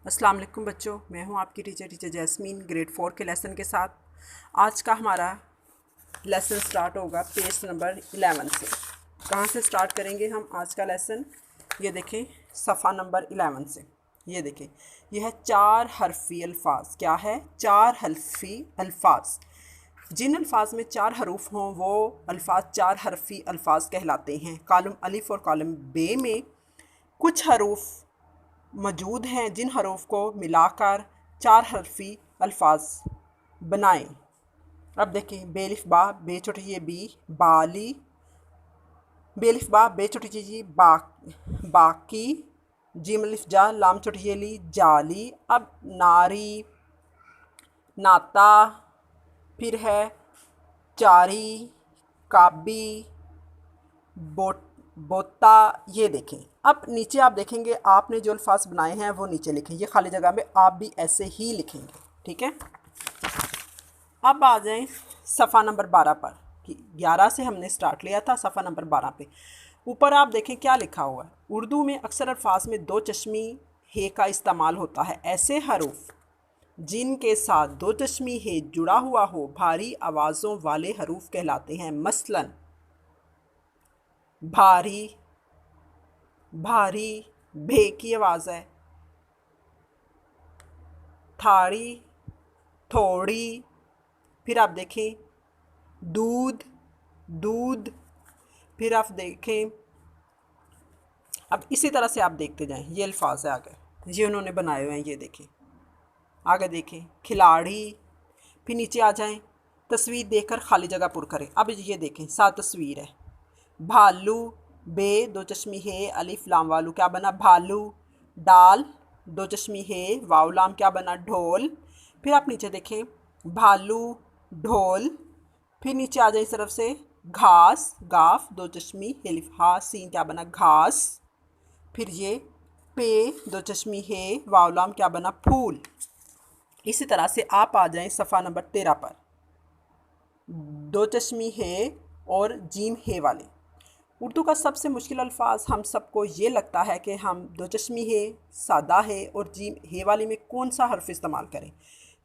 अस्सलाम वालेकुम बच्चों, मैं हूं आपकी टीचर जैस्मीन ग्रेड 4 के लेसन के साथ। आज का हमारा लेसन स्टार्ट होगा पेज नंबर 11 से। कहाँ से स्टार्ट करेंगे हम आज का लेसन? ये देखें, सफ़ा नंबर 11 से। ये देखें, यह है 4 हरफी अल्फाज। क्या है? 4 हरफी अल्फाज। जिन अल्फाज में 4 हरूफ हों वो अल्फाज 4 हरफी अल्फाज कहलाते हैं। कॉलम अलिफ और कॉलम बे में कुछ हरूफ मौजूद हैं जिन हरूफ को मिलाकर 4 हरफी अल्फाज बनाएं। अब देखें, बेलिफ बा, बे छोटी ये बी, बाली, बेलिफ बा, बे छोटी जी बा, बाकी, जीम अलिफ जा, लाम छोटी ये ली, जाली। अब नारी, नाता, फिर है चारी, काबी, बोता। ये देखें, अब नीचे आप देखेंगे आपने जो अल्फाज बनाए हैं वो नीचे लिखें। ये खाली जगह में आप भी ऐसे ही लिखेंगे, ठीक है। अब आ जाएं सफ़ा नंबर 12 पर। कि 11 से हमने स्टार्ट लिया था, सफ़ा नंबर 12 पे ऊपर आप देखें क्या लिखा हुआ है। उर्दू में अक्सर अल्फाज में 2 चश्मी हे का इस्तेमाल होता है। ऐसे हरूफ जिनके साथ 2 चश्मी हे जुड़ा हुआ हो भारी आवाज़ों वाले हरूफ कहलाते हैं। मसलन भारी, भारी भे की आवाज़ है। थाड़ी, थोड़ी। फिर आप देखें दूध, दूध। फिर आप देखें, अब इसी तरह से आप देखते जाएं। ये अल्फाज है आगे, ये उन्होंने बनाए हुए हैं। ये देखें, आगे देखें खिलाड़ी। फिर नीचे आ जाएं, तस्वीर देखकर खाली जगह पुर करें। अब ये देखें, 7 तस्वीर है। भालू, बे 2 चश्मी है, अलिफ लाम वालू क्या बना? भालू। डाल 2 चश्मी है, वाव लाम क्या बना? ढोल। फिर आप नीचे देखें, भालू, ढोल। फिर नीचे आ जाए इस तरफ से, घास, गाफ 2 चश्मी अलिफ हा सीन क्या बना? घास। फिर ये पे 2 चश्मी है, वाव लाम क्या बना? फूल। इसी तरह से आप आ जाएं सफ़ा नंबर 13 पर। 2 चश्मी है और जीम है वाले। उर्दू का सबसे मुश्किल अल्फाज हम सबको ये लगता है कि हम 2 चश्मी है, सादा है और जीम है वाली में कौन सा हर्फ इस्तेमाल करें।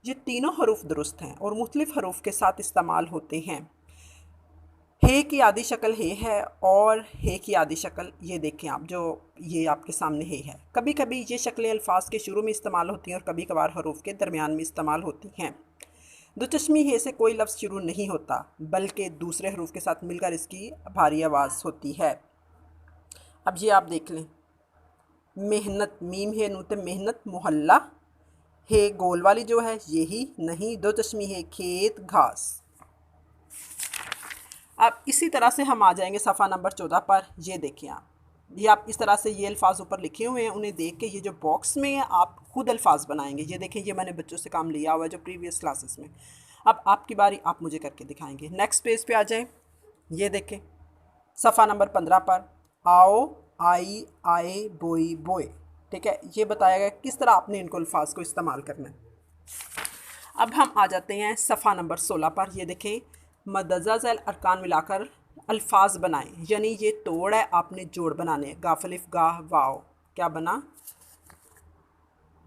ये तीनों हरूफ दुरुस्त हैं और मुख्तलिफ हरूफ के साथ इस्तेमाल होते हैं। हे की आधी शक्ल हे है और हे की आधी शक्ल ये देखें आप, जो ये आपके सामने है। कभी कभी ये शक्लें अल्फाज के शुरू में इस्तेमाल होती हैं और कभी कभार हरूफ के दरमियान में इस्तेमाल होती हैं। 2 चश्मी हे से कोई लफ्ज़ शुरू नहीं होता बल्कि दूसरे हरूफ के साथ मिलकर इसकी भारी आवाज़ होती है। अब ये आप देख लें, मेहनत, मीम है नूते मेहनत, मोहल्ला है गोल वाली जो है यही नहीं। 2 चश्मी है, खेत, घास। अब इसी तरह से हम आ जाएंगे सफ़ा नंबर 14 पर। ये देखें आप, ये आप इस तरह से ये अल्फाज ऊपर लिखे हुए हैं, उन्हें देख के ये जो बॉक्स में है आप खुद अल्फाज बनाएंगे। ये देखें, ये मैंने बच्चों से काम लिया हुआ है जो प्रीवियस क्लासेस में। अब आपकी बारी, आप मुझे करके दिखाएंगे। नेक्स्ट पेज पे आ जाएं। ये देखें सफ़ा नंबर 15 पर, आओ, आई, आए, बोई, बोए। ठीक है, ये बताया गया किस तरह आपने इनको अल्फाज को इस्तेमाल करना है। अब हम आ जाते हैं सफ़ा नंबर 16 पर। ये देखें, मदजा ज़ैल अरकान मिलाकर अल्फाज बनाएं, यानी ये तोड़ है, आपने जोड़ बनाने। गाफलिफ गाह वाओ क्या बना?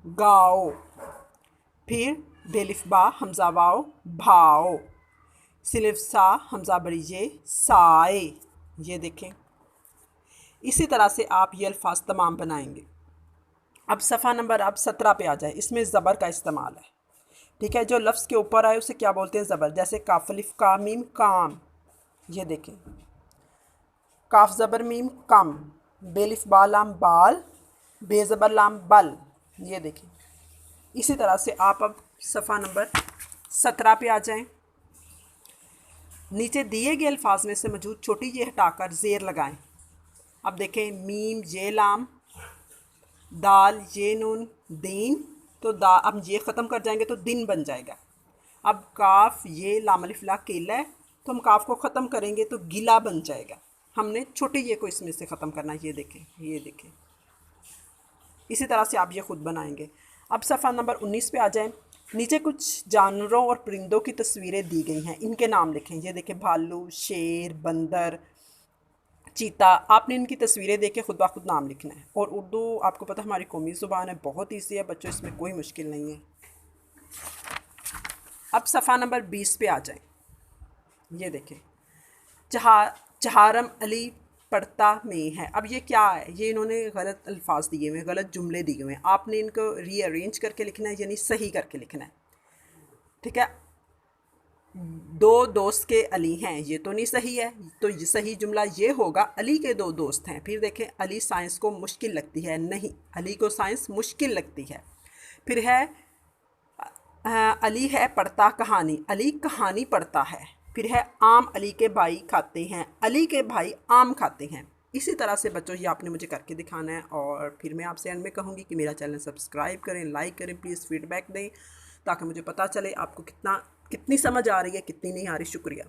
गाओ। फिर बेलिफ बा हमजा वाओ भाओ। सिलिफ सा हमजा बड़ी ये साए। ये देखें, इसी तरह से आप ये अल्फाज तमाम बनाएंगे। अब सफ़ा नंबर अब 17 पे आ जाए। इसमें ज़बर का इस्तेमाल है। ठीक है, जो लफ्ज़ के ऊपर आए उसे क्या बोलते हैं? ज़बर। जैसे काफलिफ का मीम काम। ये देखें, काफ ज़बर मीम कम, बेलिफ बालाम बाल, बेज़बर लाम बल। ये देखें, इसी तरह से आप अब सफ़ा नंबर 17 पे आ जाएं। नीचे दिए गए अल्फाज में से मौजूद छोटी ये हटाकर ज़ेर लगाएं। अब देखें, मीम ये लाम, दाल ये नून, दीन। तो अब ये ख़त्म कर जाएंगे तो दिन बन जाएगा। अब काफ ये लाम अलिफ ला केला है, तो हम काफ को ख़त्म करेंगे तो गिला बन जाएगा। हमने छोटे ये को इसमें से ख़त्म करना है। ये देखें, ये देखें, इसी तरह से आप ये ख़ुद बनाएंगे। अब सफ़ा नंबर 19 पे आ जाएं। नीचे कुछ जानवरों और परिंदों की तस्वीरें दी गई हैं, इनके नाम लिखें। ये देखें, भालू, शेर, बंदर, चीता। आपने इनकी तस्वीरें देख के खुद ब खुद नाम लिखना है। और उर्दू आपको पता हमारी कौमी ज़ुबान है, बहुत ईजी है बच्चों, इसमें कोई मुश्किल नहीं है। अब सफ़ा नंबर 20 पे आ जाएं। ये देखें, चहारम अली पढ़ता में है। अब ये क्या है, ये इन्होंने गलत अल्फाज दिए हुए हैं, गलत जुमले दिए हुए हैं। आपने इनको रीअरेंज करके लिखना है, यानी सही करके लिखना है। ठीक है, दो दोस्त के अली हैं, ये तो नहीं सही है। तो ये सही जुमला ये होगा, अली के दो दोस्त हैं। फिर देखें, अली साइंस को मुश्किल लगती है, नहीं, अली को साइंस मुश्किल लगती है। फिर है अली है पढ़ता कहानी, अली कहानी पढ़ता है। फिर है आम अली के भाई खाते हैं, अली के भाई आम खाते हैं। इसी तरह से बच्चों ये आपने मुझे करके दिखाना है। और फिर मैं आपसे एंड में कहूँगी कि मेरा चैनल सब्सक्राइब करें, लाइक करें, प्लीज़ फीडबैक दें ताकि मुझे पता चले आपको कितनी समझ आ रही है, कितनी नहीं आ रही। शुक्रिया।